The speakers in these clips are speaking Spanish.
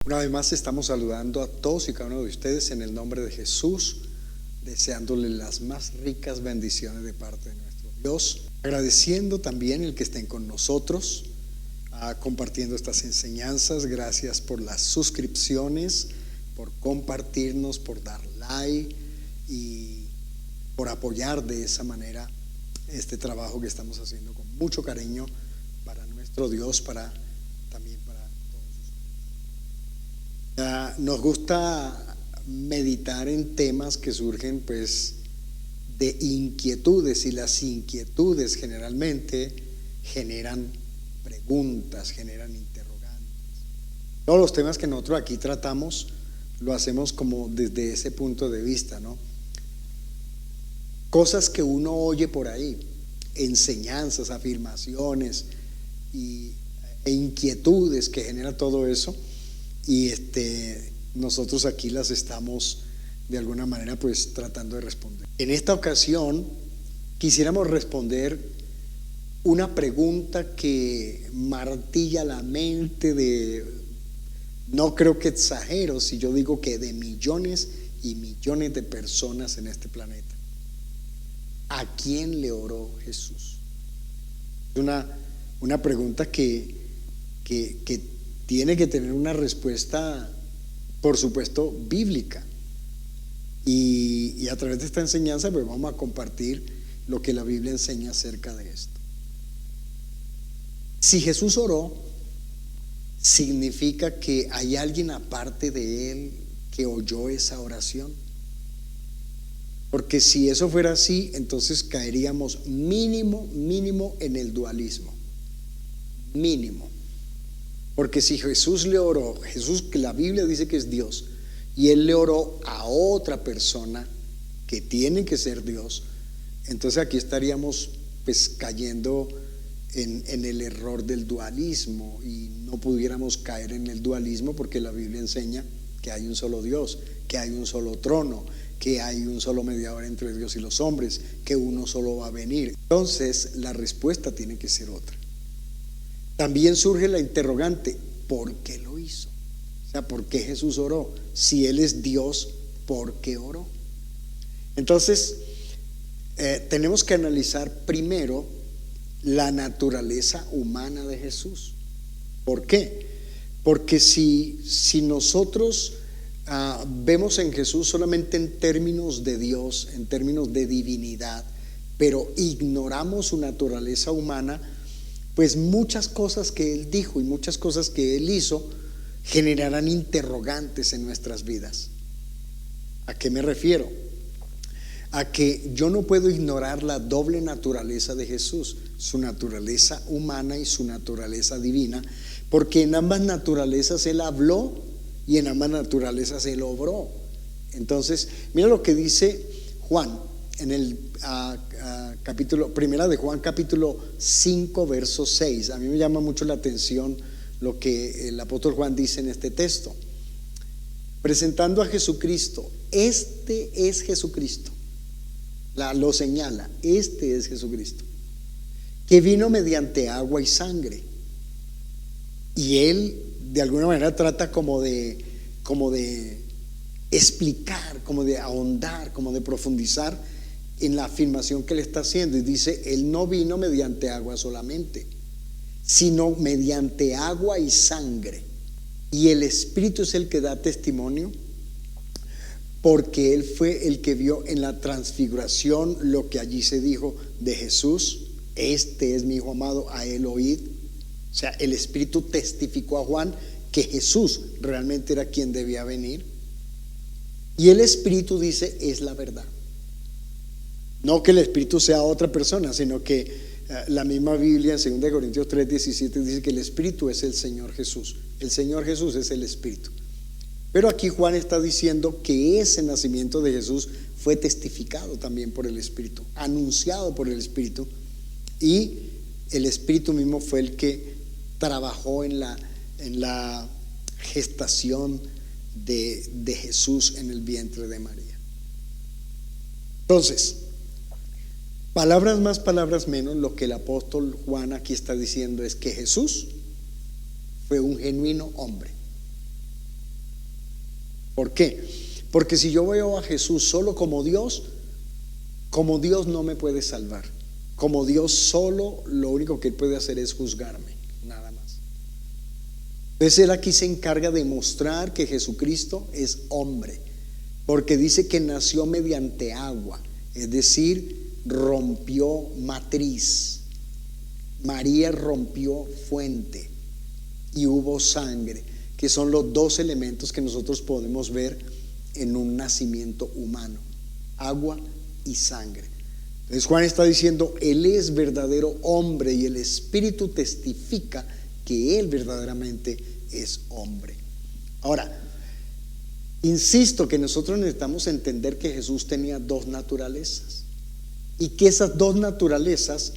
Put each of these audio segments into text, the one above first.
Una vez más estamos saludando a todos y cada uno de ustedes en el nombre de Jesús, deseándoles las más ricas bendiciones de parte de nuestro Dios, agradeciendo también el que estén con nosotros, compartiendo estas enseñanzas. Gracias por las suscripciones, por compartirnos, por dar like y por apoyar de esa manera este trabajo que estamos haciendo con mucho cariño para nuestro Dios, también para todos. Nos gusta meditar en temas que surgen pues de inquietudes, y las inquietudes generalmente generan preguntas, generan interrogantes. Todos los temas que nosotros aquí tratamos lo hacemos como desde ese punto de vista, ¿no? Cosas que uno oye por ahí, enseñanzas, afirmaciones e inquietudes que genera todo eso, y nosotros aquí las estamos de alguna manera pues tratando de responder. En esta ocasión quisiéramos responder una pregunta que martilla la mente no creo que exagero si yo digo que de millones y millones de personas en este planeta. ¿A quién le oró Jesús? Es una pregunta que tiene que tener una respuesta, por supuesto, bíblica. Y a través de esta enseñanza pues vamos a compartir lo que la Biblia enseña acerca de esto. Si Jesús oró, significa que hay alguien aparte de él que oyó esa oración. Porque si eso fuera así, entonces caeríamos mínimo en el dualismo. Mínimo. Porque si Jesús le oró, Jesús, que la Biblia dice que es Dios, y él le oró a otra persona que tiene que ser Dios, entonces aquí estaríamos pues cayendo en el error del dualismo, y no pudiéramos caer en el dualismo porque la Biblia enseña que hay un solo Dios, que hay un solo trono, que hay un solo mediador entre Dios y los hombres, que uno solo va a venir. Entonces la respuesta tiene que ser otra. También surge la interrogante: ¿por qué lo hizo? O sea, ¿por qué Jesús oró? Si Él es Dios, ¿por qué oró? Entonces tenemos que analizar primero la naturaleza humana de Jesús. ¿Por qué? Porque si nosotros vemos en Jesús solamente en términos de Dios, en términos de divinidad, pero ignoramos su naturaleza humana, pues muchas cosas que Él dijo y muchas cosas que Él hizo generarán interrogantes en nuestras vidas. ¿A qué me refiero? A que yo no puedo ignorar la doble naturaleza de Jesús, su naturaleza humana y su naturaleza divina, porque en ambas naturalezas Él habló y en ambas naturalezas Él obró. Entonces, mira lo que dice Juan en el primera de Juan, capítulo 5, verso 6. A mí me llama mucho la atención lo que el apóstol Juan dice en este texto, presentando a Jesucristo. Este es Jesucristo, lo señala, este es Jesucristo, que vino mediante agua y sangre. Y él de alguna manera trata como de explicar, como de ahondar, como de profundizar en la afirmación que él está haciendo, y dice: él no vino mediante agua solamente, sino mediante agua y sangre, y el Espíritu es el que da testimonio, porque él fue el que vio en la transfiguración lo que allí se dijo de Jesús: este es mi Hijo amado, a él oíd. O sea, el Espíritu testificó a Juan que Jesús realmente era quien debía venir, y el Espíritu dice: es la verdad. No que el Espíritu sea otra persona, sino que la misma Biblia en 2 Corintios 3:17 dice que el Espíritu es el Señor Jesús. El Señor Jesús es el Espíritu. Pero aquí Juan está diciendo que ese nacimiento de Jesús fue testificado también por el Espíritu, anunciado por el Espíritu, y el Espíritu mismo fue el que trabajó en la gestación de Jesús en el vientre de María. Entonces, palabras más, palabras menos, lo que el apóstol Juan aquí está diciendo es que Jesús fue un genuino hombre. ¿Por qué? Porque si yo veo a Jesús solo como Dios no me puede salvar. Como Dios solo, lo único que Él puede hacer es juzgarme, nada más. Entonces Él aquí se encarga de mostrar que Jesucristo es hombre, porque dice que nació mediante agua, es decir, rompió matriz. María rompió fuente y hubo sangre, que son los dos elementos que nosotros podemos ver en un nacimiento humano: agua y sangre. Entonces Juan está diciendo, Él es verdadero hombre y el Espíritu testifica que Él verdaderamente es hombre. Ahora, insisto que nosotros necesitamos entender que Jesús tenía dos naturalezas y que esas dos naturalezas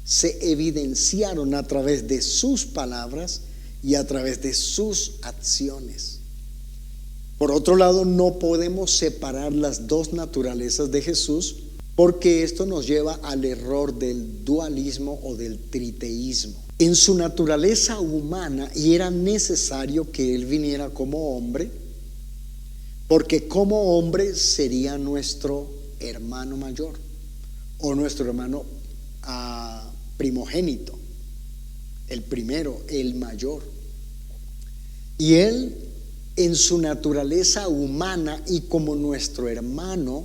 se evidenciaron a través de sus palabras y a través de sus acciones. Por otro lado, no podemos separar las dos naturalezas de Jesús, porque esto nos lleva al error del dualismo o del triteísmo. En su naturaleza humana, y era necesario que Él viniera como hombre, porque como hombre sería nuestro hermano mayor o nuestro hermano primogénito, el primero, el mayor. Y Él, en su naturaleza humana y como nuestro hermano,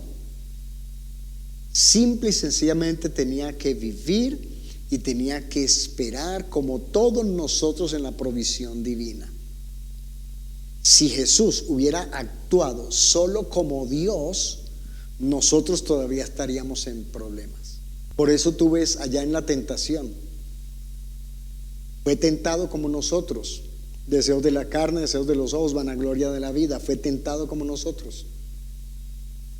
simple y sencillamente tenía que vivir y tenía que esperar como todos nosotros en la provisión divina. Si Jesús hubiera actuado solo como Dios, nosotros todavía estaríamos en problemas. Por eso tú ves allá en la tentación, fue tentado como nosotros, deseos de la carne, deseos de los ojos, vanagloria de la vida, fue tentado como nosotros.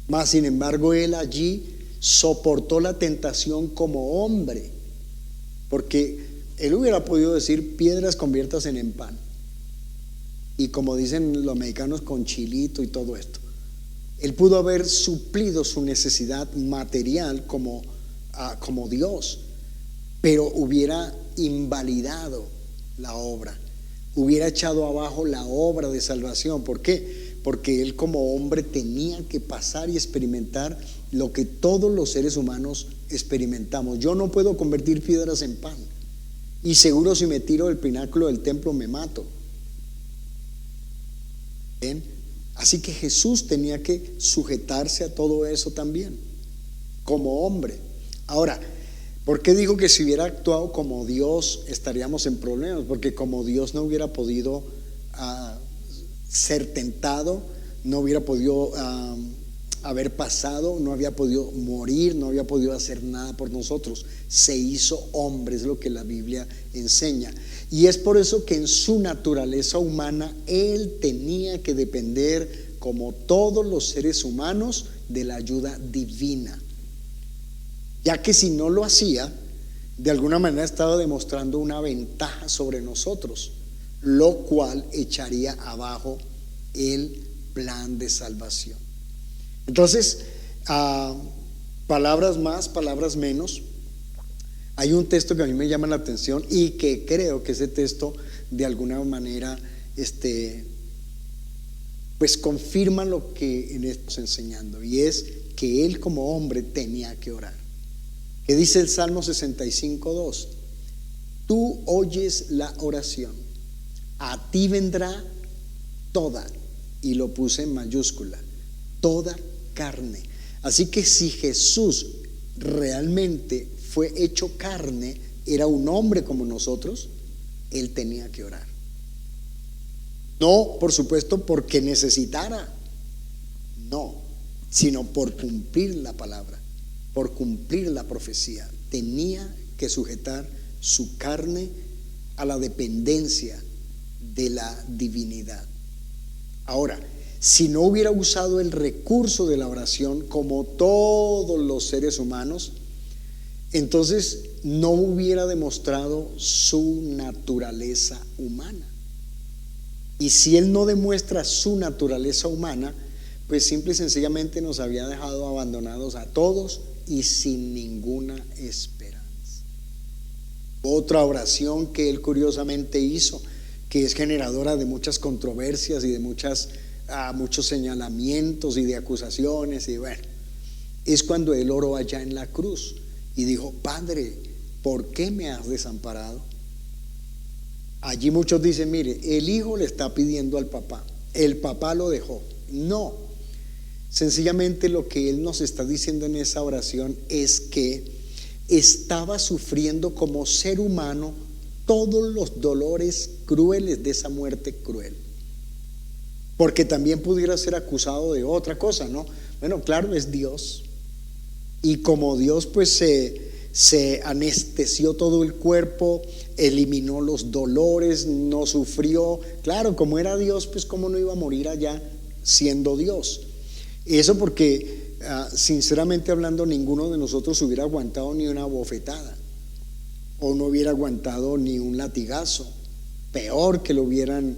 Mas sin embargo Él allí soportó la tentación como hombre, porque Él hubiera podido decir: piedras conviértanse en pan, y como dicen los mexicanos, con chilito y todo esto. Él pudo haber suplido su necesidad material como Dios, pero hubiera invalidado la obra, hubiera echado abajo la obra de salvación. ¿Por qué? Porque Él como hombre tenía que pasar y experimentar lo que todos los seres humanos experimentamos. Yo no puedo convertir piedras en pan, y seguro si me tiro del pináculo del templo me mato. ¿Ven? Así que Jesús tenía que sujetarse a todo eso también, como hombre. Ahora, ¿por qué digo que si hubiera actuado como Dios estaríamos en problemas? Porque como Dios no hubiera podido ser tentado, no hubiera podido haber pasado, no había podido morir, no había podido hacer nada por nosotros. Se hizo hombre, es lo que la Biblia enseña. Y es por eso que en su naturaleza humana Él tenía que depender, como todos los seres humanos, de la ayuda divina, ya que si no lo hacía, de alguna manera estaba demostrando una ventaja sobre nosotros, lo cual echaría abajo el plan de salvación. Entonces, palabras más, palabras menos. Hay un texto que a mí me llama la atención y que creo que ese texto de alguna manera pues confirma lo que en esto estamos enseñando, y es que Él como hombre tenía que orar. ¿Qué dice el Salmo 65:2? Tú oyes la oración, a ti vendrá toda, y lo puse en mayúscula, toda carne. Así que si Jesús realmente fue hecho carne, era un hombre como nosotros, Él tenía que orar. No, por supuesto, porque necesitara, no, sino por cumplir la palabra, por cumplir la profecía. Tenía que sujetar su carne a la dependencia de la divinidad. Ahora, si no hubiera usado el recurso de la oración como todos los seres humanos, entonces no hubiera demostrado su naturaleza humana. Y si Él no demuestra su naturaleza humana, pues simple y sencillamente nos había dejado abandonados a todos y sin ninguna esperanza. Otra oración que Él curiosamente hizo, que es generadora de muchas controversias y de muchas muchos señalamientos y de acusaciones, y bueno, es cuando él oró allá en la cruz y dijo: Padre, ¿por qué me has desamparado? Allí muchos dicen: mire, el hijo le está pidiendo al papá, el papá lo dejó. No, sencillamente lo que él nos está diciendo en esa oración es que estaba sufriendo como ser humano todos los dolores crueles de esa muerte cruel. Porque también pudiera ser acusado de otra cosa, ¿no? Bueno, claro, es Dios, y como Dios pues se anestesió todo el cuerpo, eliminó los dolores, no sufrió. Claro, como era Dios, pues cómo no iba a morir allá siendo Dios. Eso porque sinceramente hablando, ninguno de nosotros hubiera aguantado ni una bofetada, o no hubiera aguantado ni un latigazo, peor que lo hubieran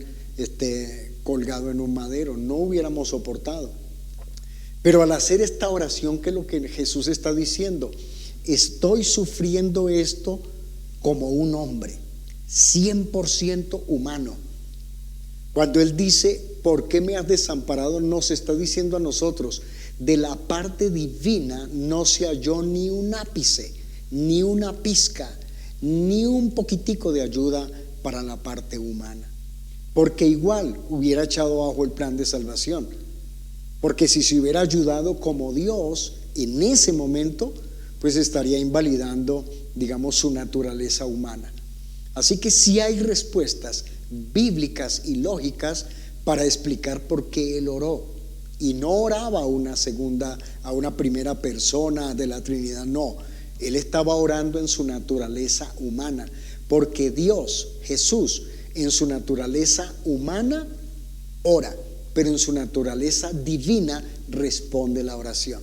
colgado en un madero, no hubiéramos soportado. Pero al hacer esta oración, ¿qué es lo que Jesús está diciendo? Estoy sufriendo esto como un hombre 100% humano. Cuando él dice: ¿por qué me has desamparado?, nos está diciendo a nosotros: de la parte divina no se halló ni un ápice, ni una pizca, ni un poquitico de ayuda para la parte humana, porque igual hubiera echado abajo el plan de salvación. Porque si se hubiera ayudado como Dios en ese momento, pues estaría invalidando, digamos, su naturaleza humana. Así que sí hay respuestas bíblicas y lógicas para explicar por qué él oró. Y no oraba a una primera persona de la Trinidad, no. Él estaba orando en su naturaleza humana, porque Dios, Jesús, en su naturaleza humana ora, pero en su naturaleza divina responde la oración.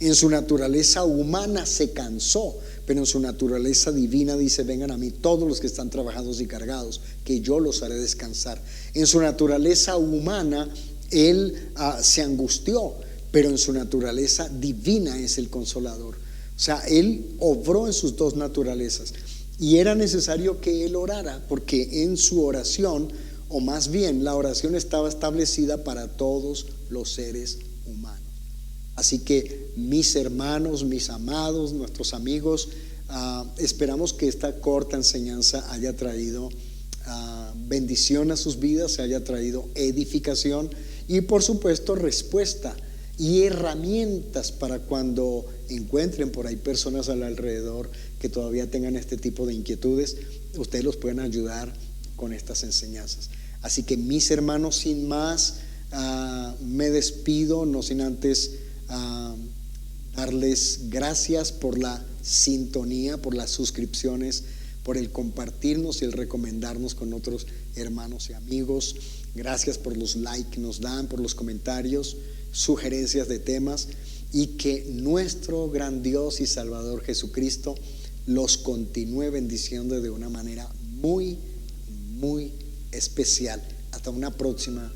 En su naturaleza humana se cansó, pero en su naturaleza divina dice: vengan a mí todos los que están trabajados y cargados, que yo los haré descansar. En su naturaleza humana él se angustió, pero en su naturaleza divina es el consolador. O sea, él obró en sus dos naturalezas, y era necesario que él orara, porque en su oración, o más bien la oración estaba establecida para todos los seres humanos. Así que mis hermanos, mis amados, nuestros amigos, esperamos que esta corta enseñanza haya traído bendición a sus vidas, se haya traído edificación y por supuesto respuesta y herramientas para cuando encuentren por ahí personas al alrededor que todavía tengan este tipo de inquietudes, ustedes los pueden ayudar con estas enseñanzas. Así que mis hermanos, sin más, me despido, no sin antes darles gracias por la sintonía, por las suscripciones, por el compartirnos y el recomendarnos con otros hermanos y amigos. Gracias por los likes que nos dan, por los comentarios, sugerencias de temas, y que nuestro gran Dios y Salvador Jesucristo los continúe bendiciendo de una manera muy, muy especial. Hasta una próxima